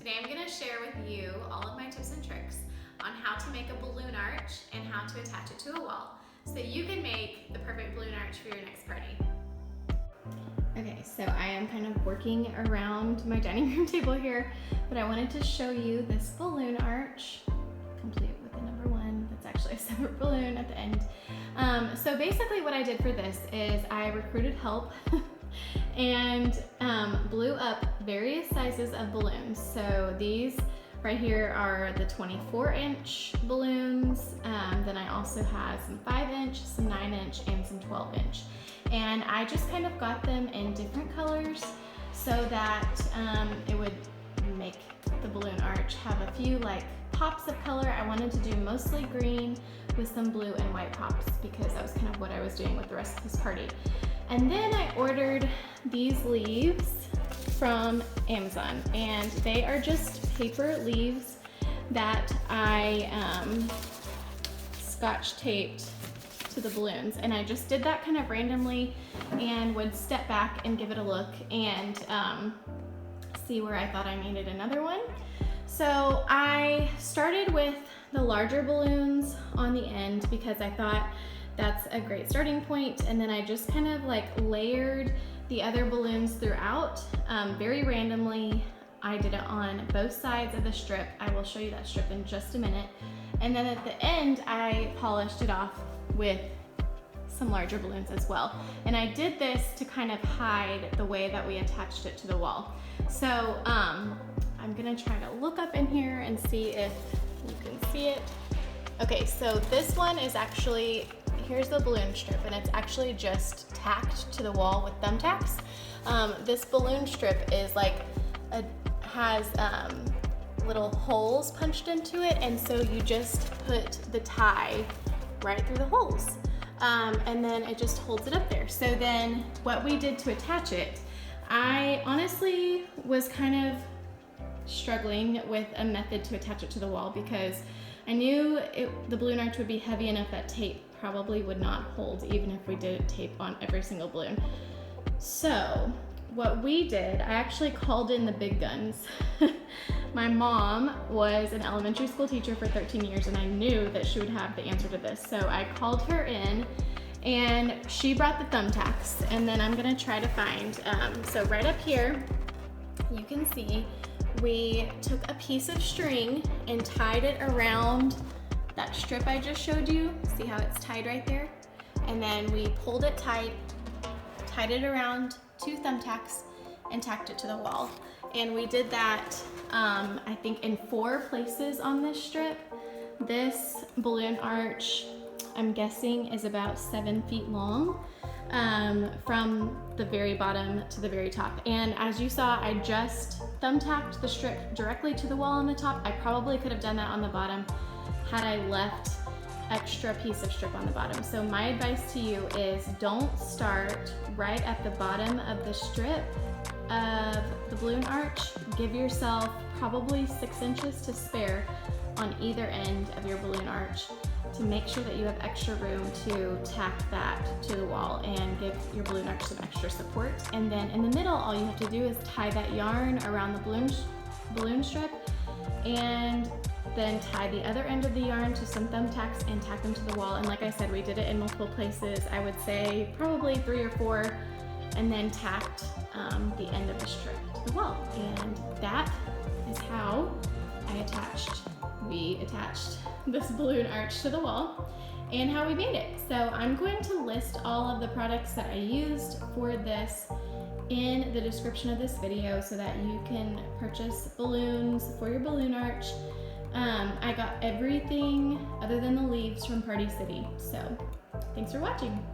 Today I'm going to share with you all of my tips and tricks on how to make a balloon arch and how to attach it to a wall so you can make the perfect balloon arch for your next party. Okay, so I am kind of working around my dining room table here, but I wanted to show you this balloon arch, complete with the number 1. That's actually a separate balloon at the end. So basically what I did for this is I recruited help and blew up various sizes of balloons. So these right here are the 24-inch balloons. Then I also had some 5-inch, some 9-inch, and some 12-inch. And I just kind of got them in different colors so that it would make the balloon arch have a few like pops of color. I wanted to do mostly green with some blue and white pops because that was kind of what I was doing with the rest of this party. And then I ordered these leaves from Amazon, and they are just paper leaves that I scotch taped to the balloons, and I just did that kind of randomly and would step back and give it a look and see where I thought I needed another one. So I started with the larger balloons on the end because I thought that's a great starting point, and then I just kind of like layered the other balloons throughout very randomly. I did it on both sides of the strip. I will show you that strip in just a minute. And then at the end, I polished it off with some larger balloons as well. And I did this to kind of hide the way that we attached it to the wall. So I'm gonna try to look up in here and see if you can see it. Okay, so this one is actually, here's the balloon strip, and it's actually just tacked to the wall with thumbtacks. This balloon strip is like, has little holes punched into it, and so you just put the tie right through the holes. And then it just holds it up there. So then what we did to attach it, I honestly was kind of struggling with a method to attach it to the wall because I knew the balloon arch would be heavy enough that tape probably would not hold even if we did tape on every single balloon. So what we did, I actually called in the big guns. My mom was an elementary school teacher for 13 years, and I knew that she would have the answer to this. So I called her in, and she brought the thumbtacks, and then I'm gonna try to find, so right up here, you can see we took a piece of string and tied it around that strip I just showed you. See how it's tied right there? And then we pulled it tight, tied it around 2 thumbtacks, and tacked it to the wall. And we did that, I think in 4 places on this strip. This balloon arch, I'm guessing, is about 7 feet long, from the very bottom to the very top. And as you saw, I just thumbtacked the strip directly to the wall on the top. I probably could have done that on the bottom had I left extra piece of strip on the bottom. So my advice to you is don't start right at the bottom of the strip of the balloon arch. Give yourself probably 6 inches to spare on either end of your balloon arch to make sure that you have extra room to tack that to the wall and give your balloon arch some extra support. And then in the middle, all you have to do is tie that yarn around the balloon strip, and then tie the other end of the yarn to some thumbtacks and tack them to the wall. And like I said, we did it in multiple places. I would say probably 3 or 4, and then tacked the end of the strip to the wall. And that is how we attached this balloon arch to the wall and how we made it. So I'm going to list all of the products that I used for this in the description of this video so that you can purchase balloons for your balloon arch. I got everything other than the leaves from Party City. So thanks for watching.